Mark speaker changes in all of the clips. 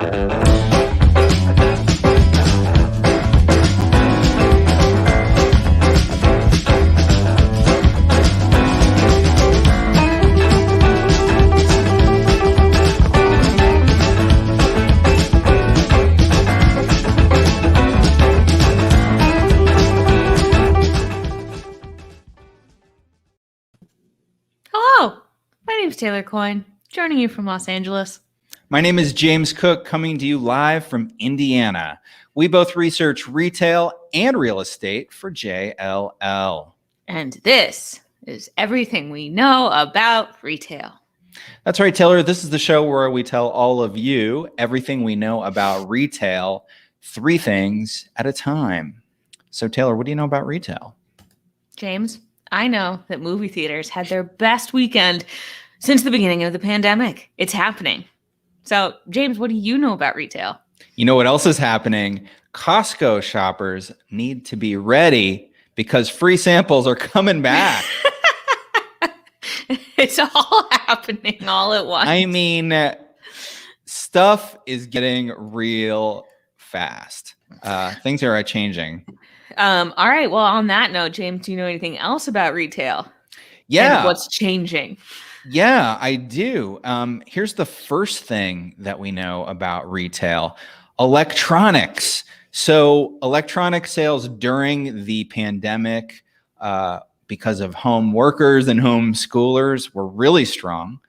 Speaker 1: Hello, my name's Taylor Coyne, joining you from Los Angeles.
Speaker 2: My name is James Cook, coming to you live from Indiana. We both research retail and real estate for JLL.
Speaker 1: And this is everything we know about retail.
Speaker 2: That's right, Taylor. This is the show where we tell all of you everything we know about retail, 3 things at a time. So, Taylor, what do you know about retail?
Speaker 1: James, I know that movie theaters had their best weekend since the beginning of the pandemic. It's happening. So, James, what do you know about retail?
Speaker 2: You know what else is happening? Costco shoppers need to be ready because free samples are coming back.
Speaker 1: It's all happening all at once.
Speaker 2: I mean, stuff is getting real fast. Things are changing.
Speaker 1: All right. Well, on that note, James, do you know anything else about retail?
Speaker 2: Yeah.
Speaker 1: And what's changing?
Speaker 2: Yeah, I do. Here's the first thing that we know about retail: electronics. So electronic sales during the pandemic, because of home workers and home schoolers, were really strong.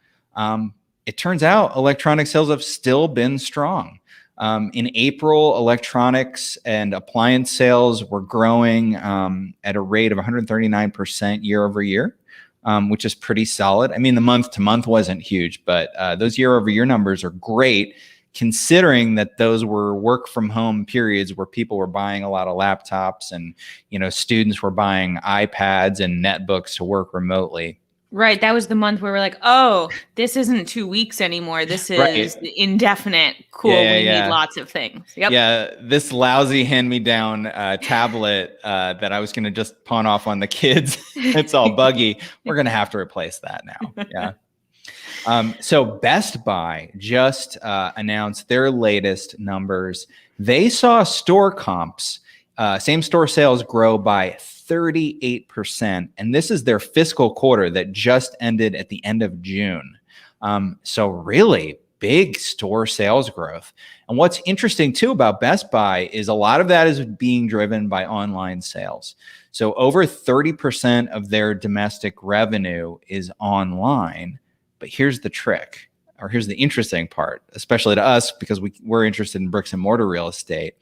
Speaker 2: It turns out electronic sales have still been strong. In April, electronics and appliance sales were growing at a rate of 139% year over year. Which is pretty solid. I mean, the month to month wasn't huge, but those year over year numbers are great, considering that those were work from home periods where people were buying a lot of laptops and, students were buying iPads and netbooks to work remotely.
Speaker 1: Right. That was the month where we're like, oh, this isn't 2 weeks anymore. This is indefinite. Cool. We need lots of things. Yep.
Speaker 2: Yeah. This lousy hand-me-down tablet that I was going to just pawn off on the kids. It's all buggy. We're going to have to replace that now. Yeah. So Best Buy just announced their latest numbers. They saw store comps, same store sales grow by 38%. And this is their fiscal quarter that just ended at the end of June. So really big store sales growth. And what's interesting too about Best Buy is a lot of that is being driven by online sales. So over 30% of their domestic revenue is online. But here's the trick, or here's the interesting part, especially to us, because we're interested in bricks and mortar real estate.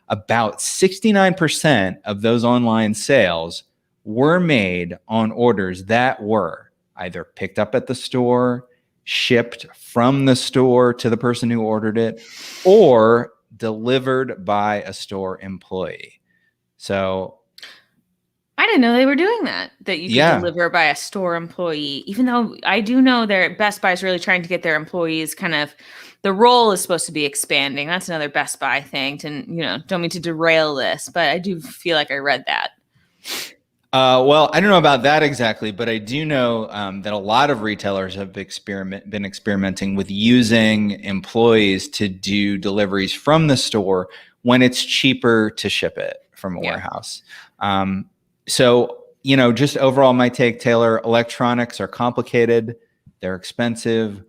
Speaker 2: About 69% of those online sales were made on orders that were either picked up at the store, shipped from the store to the person who ordered it, or delivered by a store employee. So
Speaker 1: I didn't know they were doing that you could deliver by a store employee, even though I do know Best Buy is really trying to get their employees the role is supposed to be expanding. That's another Best Buy thing. Don't mean to derail this, but I do feel like I read that.
Speaker 2: Well, I don't know about that exactly, but I do know that a lot of retailers have been experimenting with using employees to do deliveries from the store when it's cheaper to ship it from a warehouse. So, just overall, my take, Taylor, electronics are complicated. They're expensive.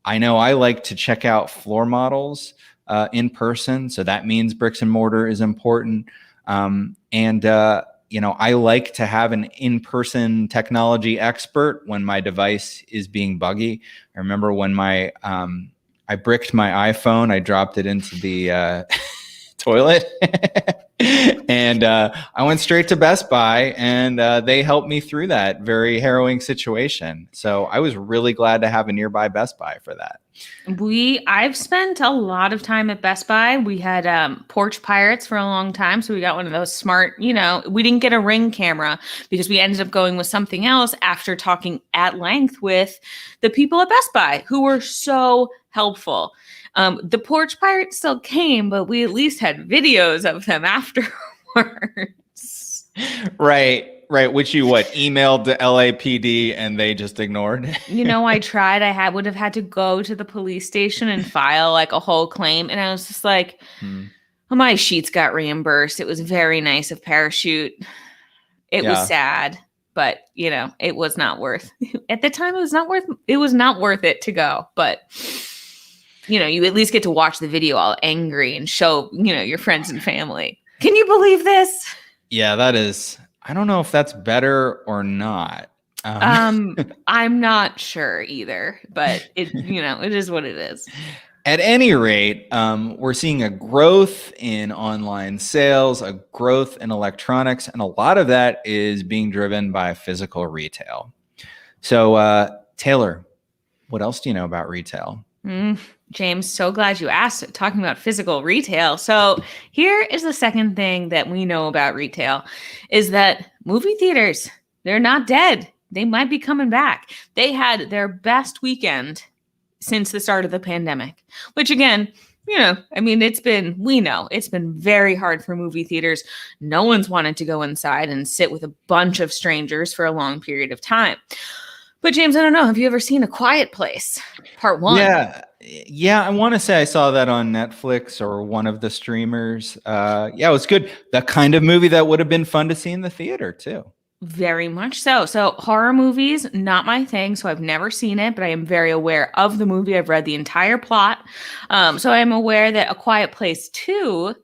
Speaker 2: I know I like to check out floor models in person. So that means bricks and mortar is important. I like to have an in-person technology expert when my device is being buggy. I remember when I bricked my iPhone, I dropped it into the toilet. And I went straight to Best Buy, and they helped me through that very harrowing situation. So I was really glad to have a nearby Best Buy for that.
Speaker 1: I've spent a lot of time at Best Buy. We had Porch Pirates for a long time. So we got one of those smart, we didn't get a Ring camera because we ended up going with something else after talking at length with the people at Best Buy who were so helpful. The Porch Pirates still came, but we at least had videos of them afterwards.
Speaker 2: Right. right. Which you emailed the LAPD and they just ignored.
Speaker 1: I tried. Would have had to go to the police station and file like a whole claim. And I was just like,
Speaker 2: Hmm.
Speaker 1: well, my sheets got reimbursed. It was very nice of Parachute. It was
Speaker 2: Yeah.
Speaker 1: sad, but it was not worth at the time. It was not worth it to go. But you at least get to watch the video all angry and show, your friends and family. Can you believe this?
Speaker 2: Yeah, that is, I don't know if that's better or not.
Speaker 1: I'm not sure either, but it is what it is.
Speaker 2: At any rate, we're seeing a growth in online sales, a growth in electronics, and a lot of that is being driven by physical retail. So, Taylor, what else do you know about retail?
Speaker 1: James, so glad you asked, talking about physical retail. So here is the second thing that we know about retail is that movie theaters, they're not dead. They might be coming back. They had their best weekend since the start of the pandemic, which again, it's been very hard for movie theaters. No one's wanted to go inside and sit with a bunch of strangers for a long period of time. But James, I don't know. Have you ever seen A Quiet Place Part 1?
Speaker 2: Yeah. I want to say I saw that on Netflix or one of the streamers. Yeah, it was good. The kind of movie that would have been fun to see in the theater too.
Speaker 1: Very much so. So horror movies, not my thing. So I've never seen it, but I am very aware of the movie. I've read the entire plot. So I am aware that A Quiet Place 2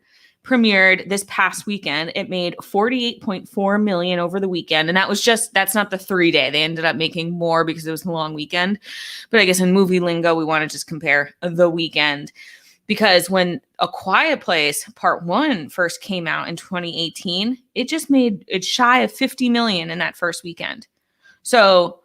Speaker 1: premiered this past weekend. It made 48.4 million over the weekend. And that's not the 3-day. They ended up making more because it was a long weekend. But I guess in movie lingo, we want to just compare the weekend. Because when A Quiet Place Part 1 first came out in 2018, it's shy of 50 million in that first weekend. So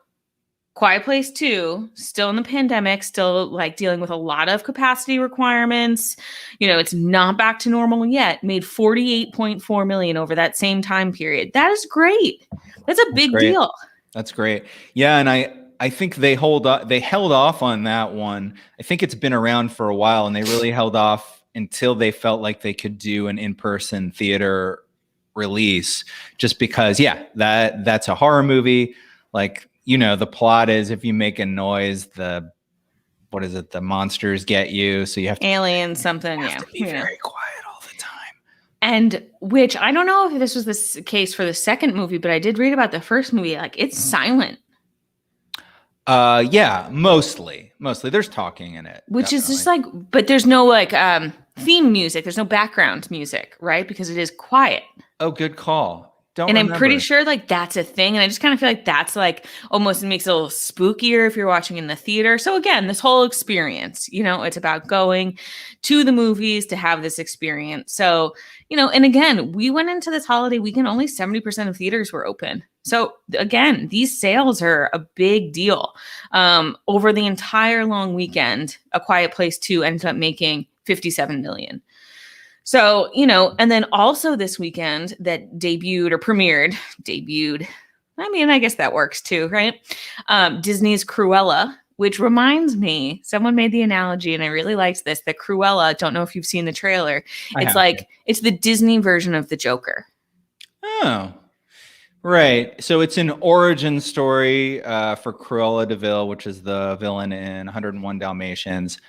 Speaker 1: Quiet Place 2, still in the pandemic, still like dealing with a lot of capacity requirements. It's not back to normal yet, made 48.4 million over that same time period. That is great. That's a big deal.
Speaker 2: That's great. Yeah, and I think they held off on that one. I think it's been around for a while, and they really held off until they felt like they could do an in-person theater release, just because, that's a horror movie. Like, the plot is if you make a noise, the monsters get you. So you have to
Speaker 1: aliens, something.
Speaker 2: You have to be very quiet all the time.
Speaker 1: And which I don't know if this was the case for the second movie, but I did read about the first movie. Like, it's silent.
Speaker 2: Yeah, mostly there's talking in it,
Speaker 1: which definitely. Is just like, but there's no like theme music. There's no background music, right? Because it is quiet.
Speaker 2: Oh, good call.
Speaker 1: I'm pretty sure like that's a thing. And I just kind of feel like that's like almost makes it a little spookier if you're watching in the theater. So again, this whole experience, it's about going to the movies to have this experience. So, and again, we went into this holiday weekend, only 70% of theaters were open. So again, these sales are a big deal. Over the entire long weekend, A Quiet Place 2 ended up making 57 million. So, and then also this weekend that premiered. I mean, I guess that works too, right? Disney's Cruella, which reminds me, someone made the analogy and I really liked this, that Cruella, don't know if you've seen the trailer. It's the Disney version of the Joker.
Speaker 2: Oh, right. So it's an origin story for Cruella de Vil, which is the villain in 101 Dalmatians.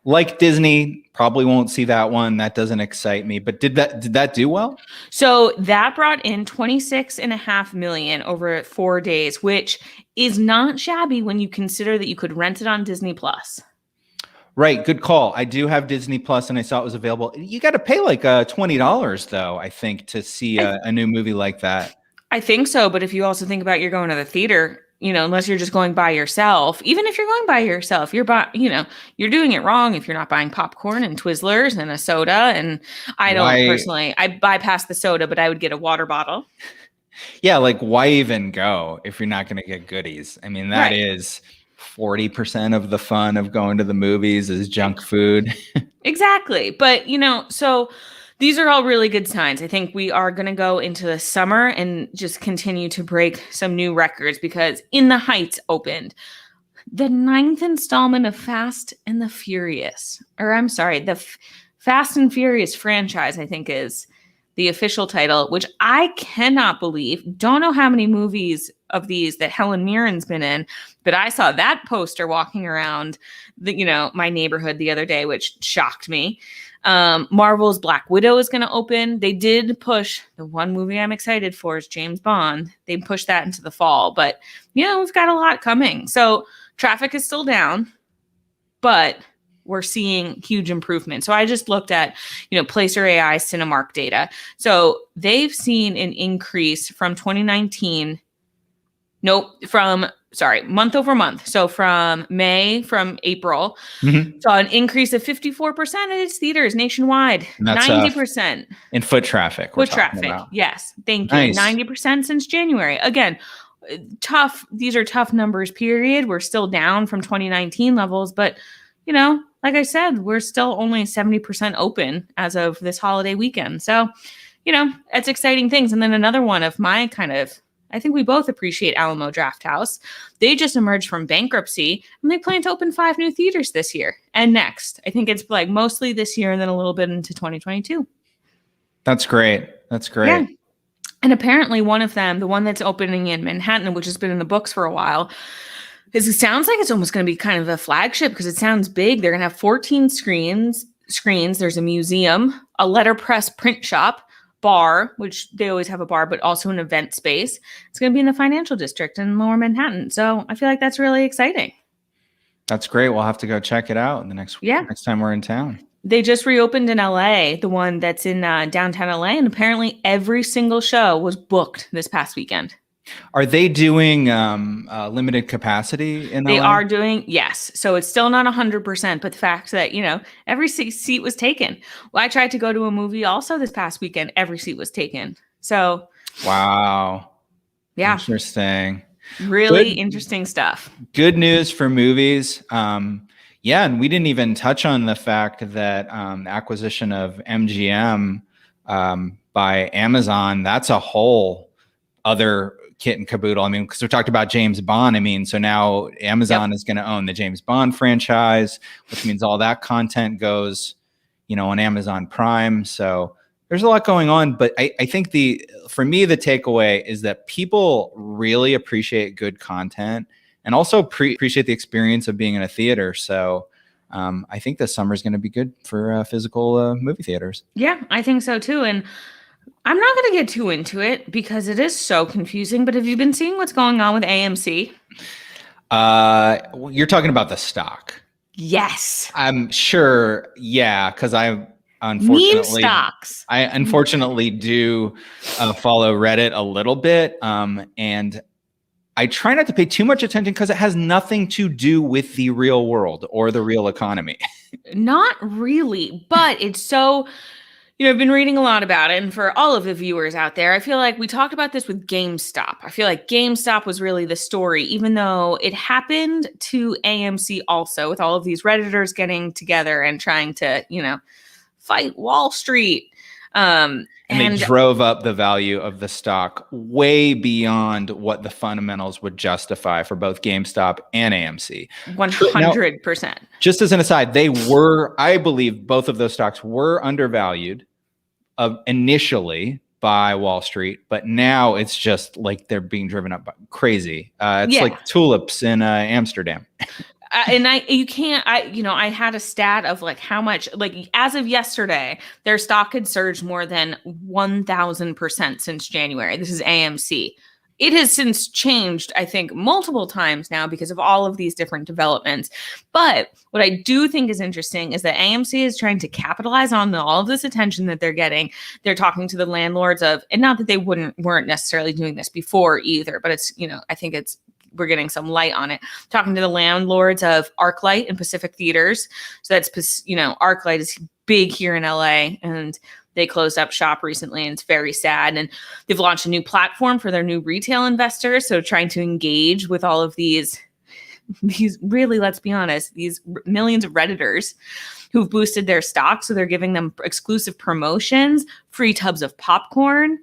Speaker 2: Like Disney, probably won't see that one. That doesn't excite me. But did that do well?
Speaker 1: So that brought in 26.5 million over 4 days, which is not shabby when you consider that you could rent it on Disney Plus.
Speaker 2: Right, good call. I do have Disney Plus, and I saw it was available. You got to pay like $20 though, I think, to see a new movie like that.
Speaker 1: I think so, but if you also think about you're going to the theater, unless you're just going by yourself, even if you're going by yourself, you're doing it wrong if you're not buying popcorn and Twizzlers and a soda. And I bypass the soda, but I would get a water bottle.
Speaker 2: Yeah, like why even go if you're not going to get goodies? I mean, that is 40% of the fun of going to the movies is junk food.
Speaker 1: Exactly. But, so these are all really good signs. I think we are going to go into the summer and just continue to break some new records because In the Heights opened. The 9th installment of Fast and the Furious. Or I'm sorry, the Fast and Furious franchise, I think, is the official title, which I cannot believe. Don't know how many movies of these that Helen Mirren's been in, but I saw that poster walking around my neighborhood the other day, which shocked me. Marvel's Black Widow is going to open. They did push the one movie I'm excited for is James Bond. They pushed that into the fall, but we've got a lot coming. So traffic is still down, but we're seeing huge improvement. So I just looked at, Placer AI Cinemark data. So they've seen an increase from 2019. Month over month. So from April, saw an increase of 54% at its theaters nationwide.
Speaker 2: And that's
Speaker 1: 90%
Speaker 2: in foot traffic.
Speaker 1: Foot traffic. Yes. Thank you. Nice. 90% since January. Again, tough. These are tough numbers, period. We're still down from 2019 levels, but like I said, we're still only 70% open as of this holiday weekend. So, that's exciting things. And then another one of my I think we both appreciate Alamo Drafthouse. They just emerged from bankruptcy and they plan to open 5 new theaters this year and next. I think it's like mostly this year and then a little bit into 2022.
Speaker 2: That's great.
Speaker 1: Yeah. And apparently one of them, the one that's opening in Manhattan, which has been in the books for a while, it sounds like it's almost going to be kind of a flagship because it sounds big. They're going to have 14 screens. There's a museum, a letterpress print shop, bar, which they always have a bar, but also an event space. It's going to be in the financial district in Lower Manhattan. So I feel like that's really exciting.
Speaker 2: That's great. We'll have to go check it out next time we're in town.
Speaker 1: They just reopened in LA, the one that's in downtown LA, and apparently every single show was booked this past weekend.
Speaker 2: Are they doing limited capacity in LA?
Speaker 1: They are doing, yes. So it's still not 100%, but the fact that, every seat was taken. Well, I tried to go to a movie also this past weekend. Every seat was taken. So.
Speaker 2: Wow.
Speaker 1: Yeah.
Speaker 2: Interesting.
Speaker 1: Really interesting stuff.
Speaker 2: Good news for movies. Yeah. And we didn't even touch on the fact that acquisition of MGM by Amazon, that's a whole other kit and caboodle. I mean, because we talked about James Bond. I mean, so now Amazon is going to own the James Bond franchise, which means all that content goes, on Amazon Prime. So there's a lot going on. But I think for me, the takeaway is that people really appreciate good content and also appreciate the experience of being in a theater. So I think this summer is going to be good for physical movie theaters.
Speaker 1: Yeah, I think so too. And I'm not going to get too into it because it is so confusing, but have you been seeing what's going on with AMC?
Speaker 2: You're talking about the stock.
Speaker 1: Yes.
Speaker 2: I'm sure. Yeah. Cause I unfortunately do follow Reddit a little bit. And I try not to pay too much attention because it has nothing to do with the real world or the real economy.
Speaker 1: Not really, but it's so... I've been reading a lot about it. And for all of the viewers out there, I feel like we talked about this with GameStop. I feel like GameStop was really the story, even though it happened to AMC also, with all of these Redditors getting together and trying to, fight Wall Street.
Speaker 2: And they drove up the value of the stock way beyond what the fundamentals would justify for both GameStop and AMC.
Speaker 1: 100%.
Speaker 2: Now, just as an aside, I believe both of those stocks were undervalued initially by Wall Street, but now it's just like they're being driven up crazy. It's like tulips in Amsterdam.
Speaker 1: And I had a stat of like how much, like as of yesterday, their stock had surged more than 1,000% since January. This is AMC. It has since changed, I think, multiple times now because of all of these different developments. But what I do think is interesting is that AMC is trying to capitalize on all of this attention that they're getting. They're talking to the landlords of, and not that they weren't necessarily doing this before either, but it's, I think we're getting some light on it. Talking to the landlords of ArcLight and Pacific Theaters. So that's, ArcLight is big here in LA, and they closed up shop recently, and it's very sad. And they've launched a new platform for their new retail investors. So trying to engage with all of these really, let's be honest, these millions of Redditors who've boosted their stock. So they're giving them exclusive promotions, free tubs of popcorn.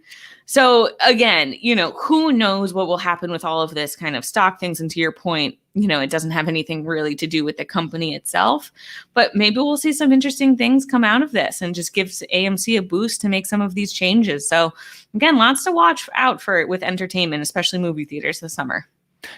Speaker 1: So again, who knows what will happen with all of this kind of stock things. And to your point, it doesn't have anything really to do with the company itself. But maybe we'll see some interesting things come out of this and just gives AMC a boost to make some of these changes. So again, lots to watch out for with entertainment, especially movie theaters this summer.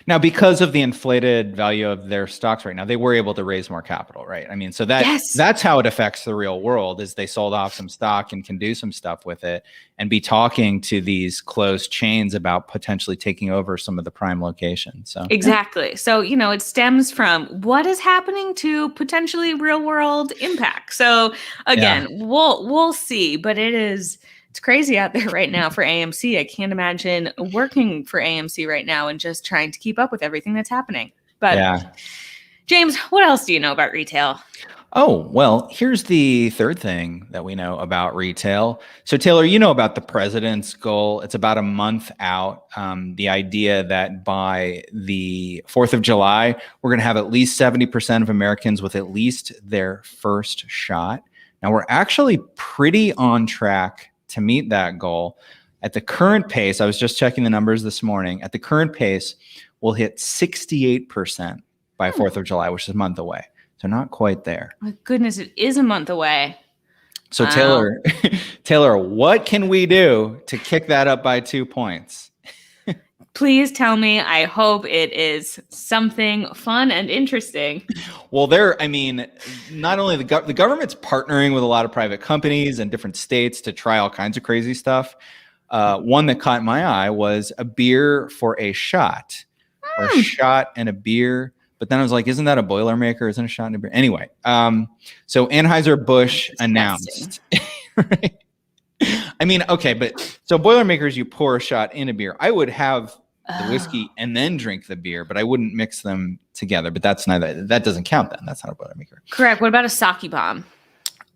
Speaker 2: Now, because of the inflated value of their stocks right now, they were able to raise more capital, right? I mean, so that's how it affects the real world, is they sold off some stock and can do some stuff with it and be talking to these closed chains about potentially taking over some of the prime locations. So
Speaker 1: exactly. So, it stems from what is happening to potentially real world impact. So again, we'll see, but it's crazy out there right now for AMC. I can't imagine working for AMC right now and just trying to keep up with everything that's happening. But James, what else do you know about retail?
Speaker 2: Oh, well, here's the third thing that we know about retail. So Taylor, you know about the president's goal. It's about a month out. The idea that by the 4th of July, we're going to have at least 70% of Americans with at least their first shot. Now, we're actually pretty on track to meet that goal. At the current pace, I was just checking the numbers this morning. At the current pace, we'll hit 68% by 4th of July, which is a month away. So not quite there.
Speaker 1: My goodness, it is a month away.
Speaker 2: So wow. Taylor, what can we do to kick that up by 2 points?
Speaker 1: Please tell me. I hope it is something fun and interesting.
Speaker 2: Well, not only the government's partnering with a lot of private companies and different states to try all kinds of crazy stuff. One that caught my eye was a beer for a shot, or a shot and a beer. But then I was like, isn't that a Boilermaker? Isn't a shot and a beer? Anyway, so Anheuser-Busch announced. Right? I mean, okay, but so Boilermakers, you pour a shot in a beer. I would have the whiskey and then drink the beer, but I wouldn't mix them together. But that doesn't count then. That's not a Boilermaker.
Speaker 1: Correct. What about a sake bomb?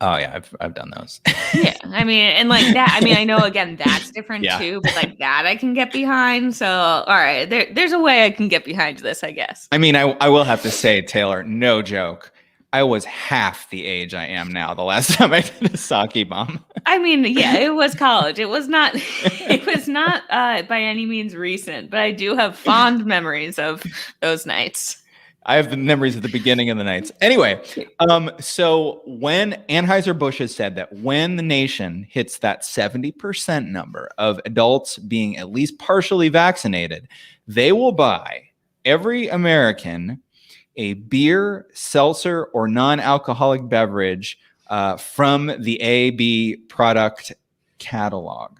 Speaker 2: Oh yeah, I've done those.
Speaker 1: Yeah, and like that. I know again that's different too, but like that I can get behind. So all right, there's a way I can get behind this, I guess.
Speaker 2: I mean, I will have to say, Taylor, no joke, I was half the age I am now the last time I did a sake bomb.
Speaker 1: I mean, yeah, it was college. It was not by any means recent, but I do have fond memories of those nights.
Speaker 2: I have the memories of the beginning of the nights. Anyway, so when Anheuser-Busch has said that when the nation hits that 70% number of adults being at least partially vaccinated, they will buy every American a beer, seltzer, or non-alcoholic beverage from the AB product catalog.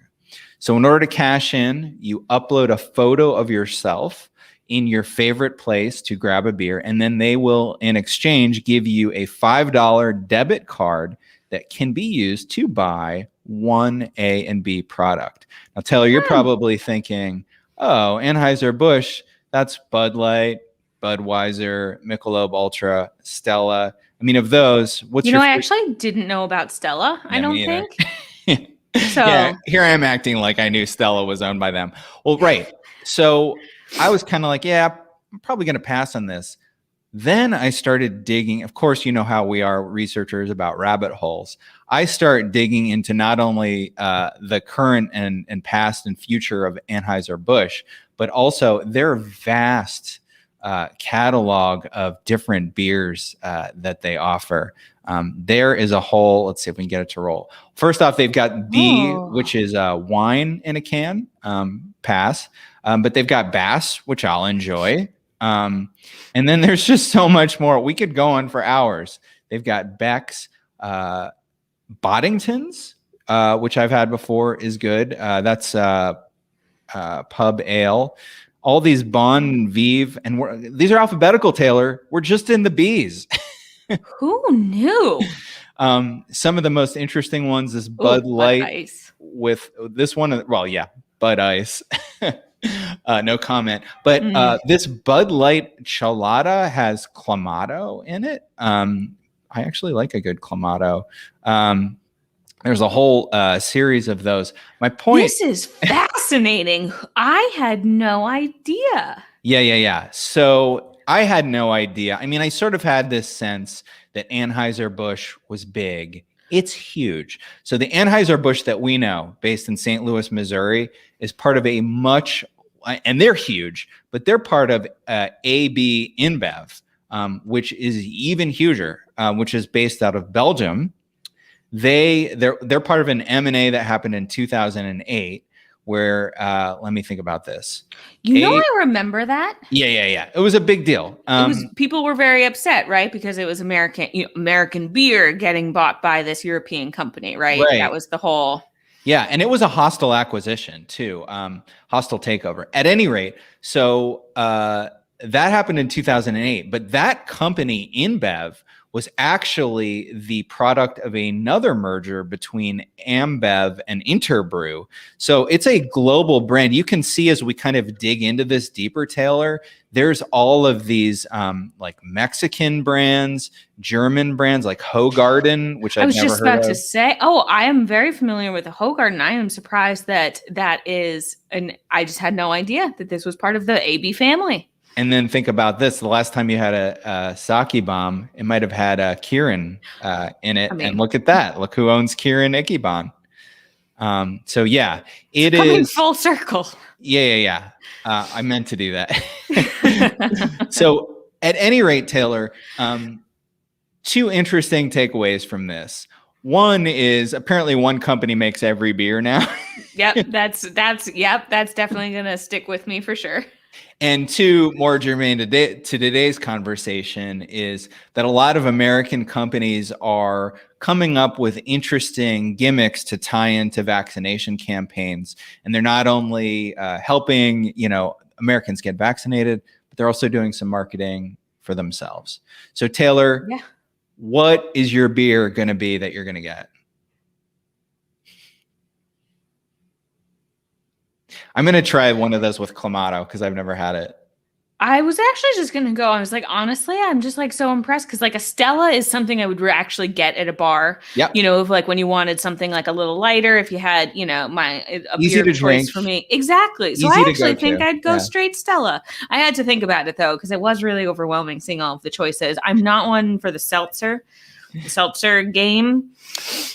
Speaker 2: So in order to cash in, you upload a photo of yourself in your favorite place to grab a beer, and then they will, in exchange, give you a $5 debit card that can be used to buy one A and B product. Now, Taylor, you're probably thinking, oh, Anheuser-Busch, that's Bud Light, Budweiser, Michelob Ultra, Stella. I mean, of those, what's your...
Speaker 1: I actually didn't know about Stella, I don't think. So
Speaker 2: yeah, here I am acting like I knew Stella was owned by them. Well, right. So I was kind of like, yeah, I'm probably going to pass on this. Then I started digging. Of course, you know how we are researchers about rabbit holes. I start digging into not only the current and past and future of Anheuser-Busch, but also their vast catalog of different beers that they offer. There is a whole, let's see if we can get it to roll. First off, they've got B, which is wine in a can, pass. But they've got Bass, which I'll enjoy. And then there's just so much more. We could go on for hours. They've got Beck's, Boddington's, which I've had before, is good. That's pub ale. All these Bon Vive, and these are alphabetical, Taylor. We're just in the B's.
Speaker 1: Who knew?
Speaker 2: Some of the most interesting ones is Bud Light with this one. Well, yeah, Bud Ice. No comment. But this Bud Light Chelada has Clamato in it. I actually like a good Clamato. There's a whole series of those. My point.
Speaker 1: This is fascinating. I had no idea.
Speaker 2: Yeah. So I had no idea. I mean, I sort of had this sense that Anheuser-Busch was big. It's huge. So the Anheuser-Busch that we know, based in St. Louis, Missouri, is part of a much and they're huge, but they're part of AB InBev, which is even huger, which is based out of Belgium. They're part of an M&A that happened in 2008, where let me think about this.
Speaker 1: I remember that.
Speaker 2: Yeah. It was a big deal.
Speaker 1: People were very upset, right? Because it was American beer getting bought by this European company, right? That was the whole.
Speaker 2: Yeah, and it was a hostile acquisition too, hostile takeover. At any rate, so that happened in 2008, but that company, InBev, was actually the product of another merger between Ambev and Interbrew. So it's a global brand. You can see as we kind of dig into this deeper, Taylor, there's all of these like Mexican brands, German brands like Hoegaarden, which I was just about to
Speaker 1: say. Oh, I am very familiar with the Hoegaarden. I am surprised that is, and I just had no idea that this was part of the AB family.
Speaker 2: And then think about this. The last time you had a sake bomb, it might have had a Kirin in it. And look at that. Look who owns Kirin Ichiban. So yeah, it is
Speaker 1: coming full circle.
Speaker 2: Yeah. I meant to do that. So at any rate, Taylor, two interesting takeaways from this. One is apparently one company makes every beer now.
Speaker 1: Yep, that's definitely gonna stick with me for sure.
Speaker 2: And two, more germane to today's conversation, is that a lot of American companies are coming up with interesting gimmicks to tie into vaccination campaigns. And they're not only helping, Americans get vaccinated, but they're also doing some marketing for themselves. So Taylor, what is your beer going to be that you're going to get? I'm going to try one of those with Clamato because I've never had it.
Speaker 1: I was actually just going to go. I was like, honestly, I'm just like so impressed because like a Stella is something I would actually get at a bar.
Speaker 2: Yep.
Speaker 1: If like when you wanted something like a little lighter, if you had, a
Speaker 2: easy
Speaker 1: beer
Speaker 2: to drink
Speaker 1: for me. Exactly. So I actually think I'd go straight Stella. I had to think about it though, because it was really overwhelming seeing all of the choices. I'm not one for the seltzer game.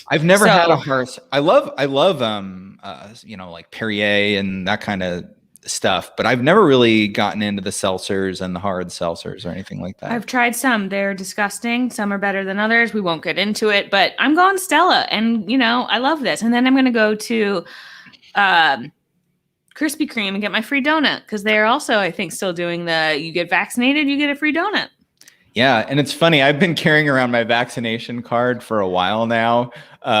Speaker 2: I've never had a horse. I love like Perrier and that kind of stuff, but I've never really gotten into the seltzers and the hard seltzers or anything like that.
Speaker 1: I've tried some. They're disgusting. Some are better than others. We won't get into it, but I'm going Stella, and I love this. And then I'm going to go to Krispy Kreme and get my free donut because they are also, I think, still doing you get vaccinated, you get a free donut.
Speaker 2: Yeah, and it's funny. I've been carrying around my vaccination card for a while now,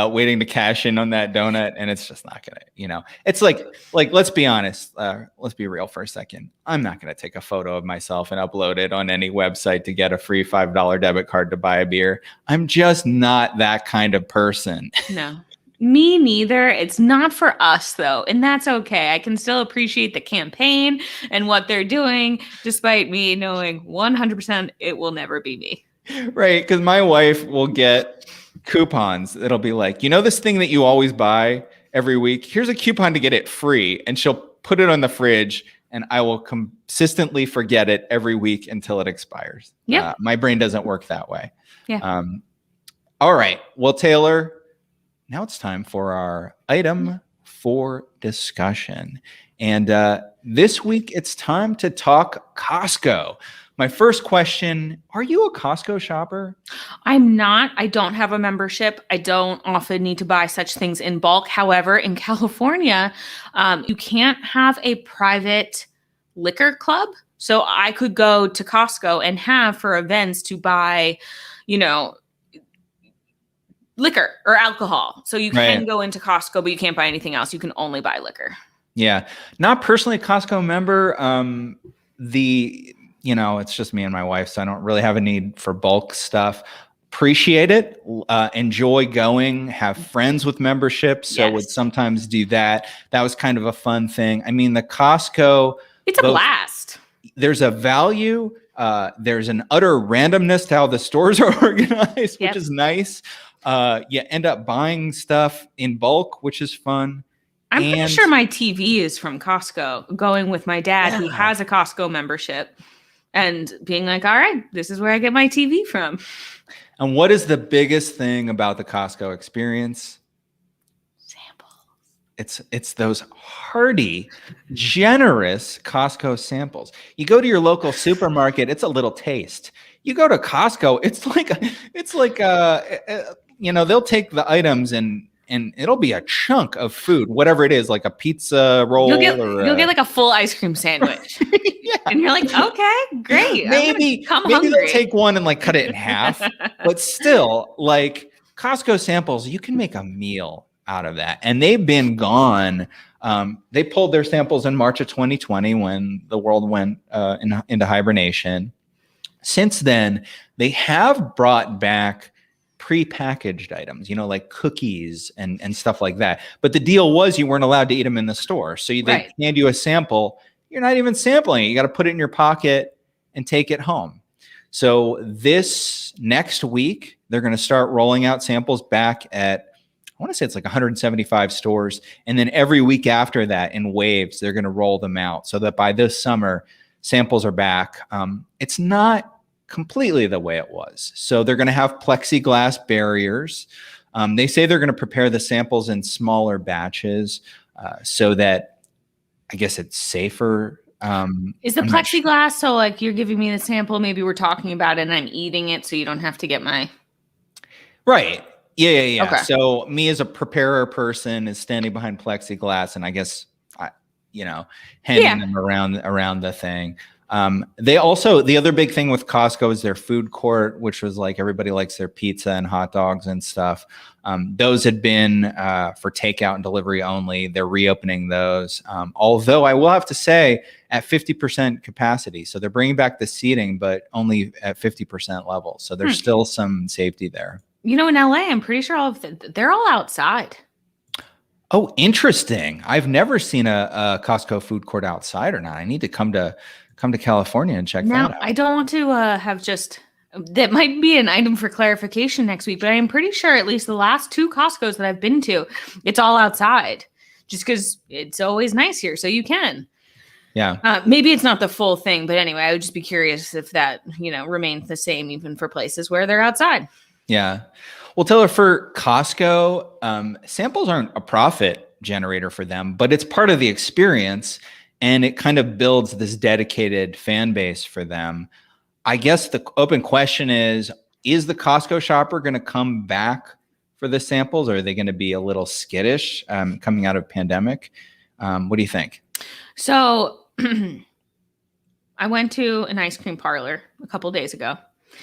Speaker 2: waiting to cash in on that donut, and it's just not gonna. It's like let's be honest. Let's be real for a second. I'm not gonna take a photo of myself and upload it on any website to get a free $5 debit card to buy a beer. I'm just not that kind of person.
Speaker 1: No. Me neither. It's not for us, though, and that's okay. I can still appreciate the campaign and what they're doing, despite me knowing 100% it will never be me.
Speaker 2: Right, because my wife will get coupons. It'll be like, this thing that you always buy every week? Here's a coupon to get it free, and she'll put it on the fridge, and I will consistently forget it every week until it expires.
Speaker 1: Yeah,
Speaker 2: my brain doesn't work that way.
Speaker 1: Yeah.
Speaker 2: All right. Well, Taylor, now it's time for our item for discussion. And this week, it's time to talk Costco. My first question, are you a Costco shopper?
Speaker 1: I'm not. I don't have a membership. I don't often need to buy such things in bulk. However, in California, you can't have a private liquor club. So I could go to Costco and have for events to buy, liquor or alcohol. So you can go into Costco, but you can't buy anything else. You can only buy liquor.
Speaker 2: Yeah. Not personally a Costco member. It's just me and my wife, so I don't really have a need for bulk stuff. Appreciate it. Enjoy going, have friends with memberships. So would sometimes do that. That was kind of a fun thing. I mean, the Costco.
Speaker 1: It's a blast.
Speaker 2: There's a value. There's an utter randomness to how the stores are organized, which is nice. You end up buying stuff in bulk, which is fun.
Speaker 1: I'm pretty sure my TV is from Costco, going with my dad who has a Costco membership and being like, all right, this is where I get my TV from.
Speaker 2: And what is the biggest thing about the Costco experience?
Speaker 1: Samples.
Speaker 2: It's those hearty, generous Costco samples. You go to your local supermarket, it's a little taste. You go to Costco, they'll take the items and it'll be a chunk of food, whatever it is, like a pizza roll
Speaker 1: You'll get like a full ice cream sandwich.
Speaker 2: yeah.
Speaker 1: And you're like, okay, great.
Speaker 2: Maybe they'll take one and like cut it in half, but still, like Costco samples, you can make a meal out of that. And they've been gone. They pulled their samples in March of 2020 when the world went into hibernation. Since then, they have brought back pre-packaged items, like cookies and stuff like that. But the deal was you weren't allowed to eat them in the store. So they hand you a sample. You're not even sampling it. You got to put it in your pocket and take it home. So this next week, they're going to start rolling out samples back at, I want to say it's like 175 stores. And then every week after that in waves, they're going to roll them out so that by this summer, samples are back. It's not completely the way it was. So they're going to have plexiglass barriers. They say they're going to prepare the samples in smaller batches so that I guess it's safer.
Speaker 1: Is the plexiglass, so like you're giving me the sample, maybe we're talking about it and I'm eating it so you don't have to get my...
Speaker 2: Right. Yeah.
Speaker 1: Okay.
Speaker 2: So me as a preparer person is standing behind plexiglass and I guess, handing them around the thing. They also, the other big thing with Costco is their food court, which was like everybody likes their pizza and hot dogs and stuff. Those had been for takeout and delivery only. They're reopening those. Although I will have to say at 50% capacity. So they're bringing back the seating, but only at 50% level. So there's still some safety there. In
Speaker 1: LA, I'm pretty sure they're all outside.
Speaker 2: Oh, interesting. I've never seen a Costco food court outside or not. I need to come to California and check that out.
Speaker 1: I don't want to have that might be an item for clarification next week, but I am pretty sure at least the last 2 Costcos that I've been to, it's all outside just because it's always nice here. So you can.
Speaker 2: Yeah.
Speaker 1: Maybe it's not the full thing, but anyway, I would just be curious if that, remains the same even for places where they're outside.
Speaker 2: Yeah. Well, Taylor, for Costco, samples aren't a profit generator for them, but it's part of the experience and it kind of builds this dedicated fan base for them. I guess the open question is the Costco shopper going to come back for the samples or are they going to be a little skittish coming out of pandemic? What do you think?
Speaker 1: So I went to an ice cream parlor a couple of days ago.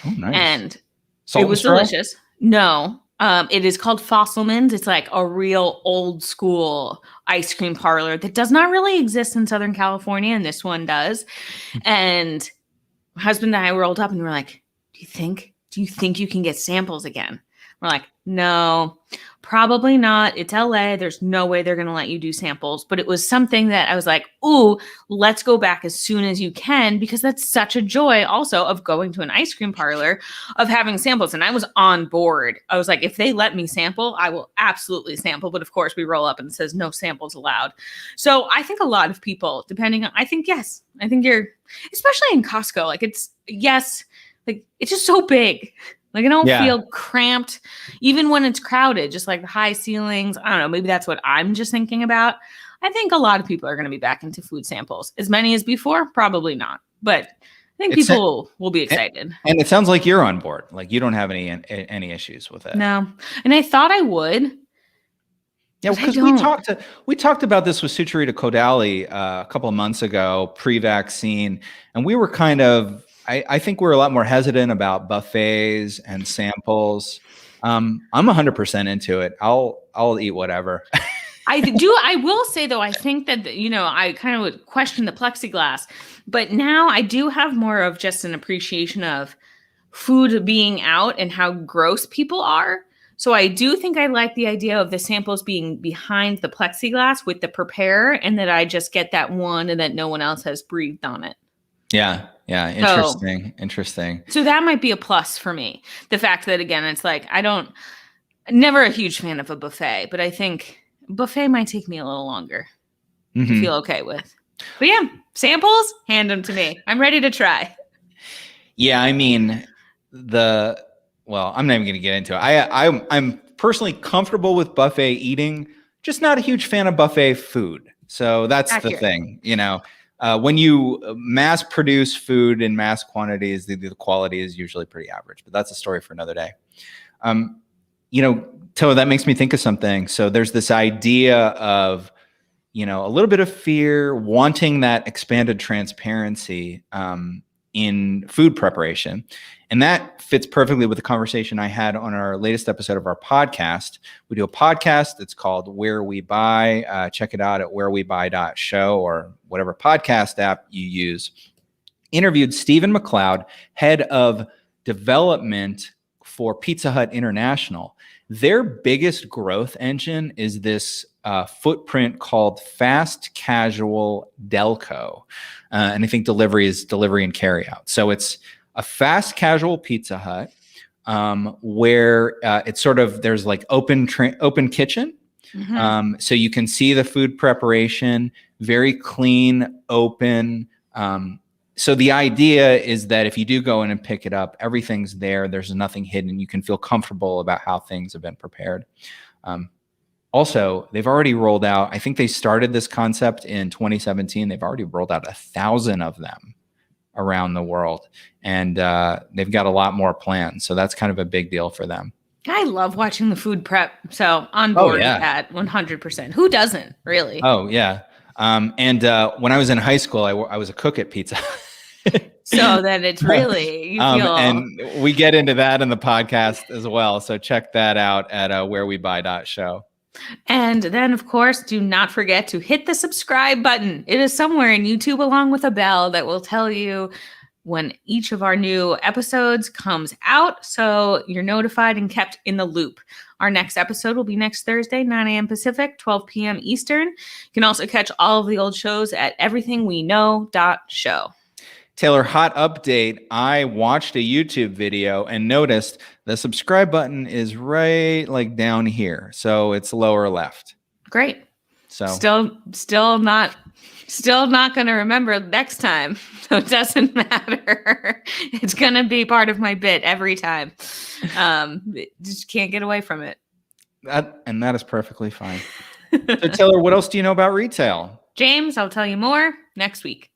Speaker 2: Oh, nice.
Speaker 1: And
Speaker 2: Salt
Speaker 1: it was delicious. No, it is called Fosselman's. It's like a real old school ice cream parlor that does not really exist in Southern California, and this one does. And my husband and I rolled up and we're like, do you think you can get samples again? We're like, no, probably not. It's LA. There's no way they're going to let you do samples. But it was something that I was like, ooh, let's go back as soon as you can, because that's such a joy also of going to an ice cream parlor, of having samples. And I was on board. I was like, if they let me sample, I will absolutely sample. But of course, we roll up and it says no samples allowed. So I think a lot of people, yes, I think you're, especially in Costco, like it's just so big. Like I don't feel cramped, even when it's crowded, just like the high ceilings. I don't know. Maybe that's what I'm just thinking about. I think a lot of people are going to be back into food samples. As many as before? Probably not. But I think people will be excited. And
Speaker 2: it sounds like you're on board. Like you don't have any issues with it.
Speaker 1: No. And I thought I would.
Speaker 2: Yeah, because we talked about this with Sucharita Kodali a couple of months ago, pre-vaccine, and we were kind of, I think we're a lot more hesitant about buffets and samples. I'm 100% into it. I'll eat whatever.
Speaker 1: I will say though, I think that, I kind of would question the plexiglass, but now I do have more of just an appreciation of food being out and how gross people are. So I do think I like the idea of the samples being behind the plexiglass with the preparer, and that I just get that one and that no one else has breathed on it.
Speaker 2: Yeah. Interesting.
Speaker 1: So that might be a plus for me. The fact that, again, it's like, never a huge fan of a buffet, but I think buffet might take me a little longer to feel okay with. But yeah, samples, hand them to me. I'm ready to try.
Speaker 2: Yeah, I mean, I'm not even going to get into it. I'm personally comfortable with buffet eating. just not a huge fan of buffet food. So that's the
Speaker 1: Accurate.
Speaker 2: thing, when you mass produce food in mass quantities, the quality is usually pretty average, but that's a story for another day. Toa, that makes me think of something. So there's this idea of, a little bit of fear, wanting that expanded transparency in food preparation. And that fits perfectly with the conversation I had on our latest episode of our podcast. We do a podcast. It's called Where We Buy. Check it out at wherewebuy.show or whatever podcast app you use. Interviewed Stephen McLeod, head of development for Pizza Hut International. Their biggest growth engine is this footprint called fast casual Delco. And I think delivery is delivery and carry out. So it's a fast casual Pizza Hut where it's sort of, there's like open kitchen. Mm-hmm. So you can see the food preparation, very clean, open. So the idea is that if you do go in and pick it up, everything's there. There's nothing hidden. You can feel comfortable about how things have been prepared. Also, they've already rolled out, I think they started this concept in 2017. They've already rolled out 1,000 of them around the world. And they've got a lot more planned. So that's kind of a big deal for them.
Speaker 1: I love watching the food prep. So on board with that 100%. Who doesn't, really?
Speaker 2: Oh, yeah. And when I was in high school, I was a cook at Pizza Hut.
Speaker 1: So that it's really, you feel...
Speaker 2: and we get into that in the podcast as well. So check that out at wherewebuy.show.
Speaker 1: And then, of course, do not forget to hit the subscribe button. It is somewhere in YouTube along with a bell that will tell you when each of our new episodes comes out. So you're notified and kept in the loop. Our next episode will be next Thursday, 9 a.m. Pacific, 12 p.m. Eastern. You can also catch all of the old shows at everythingweknow.show.
Speaker 2: Taylor, hot update. I watched a YouTube video and noticed the subscribe button is right like down here. So it's lower left.
Speaker 1: Great.
Speaker 2: So
Speaker 1: still not going to remember next time. So it doesn't matter. It's going to be part of my bit every time. Just can't get away from it.
Speaker 2: That is perfectly fine. So Taylor, what else do you know about retail?
Speaker 1: James, I'll tell you more next week.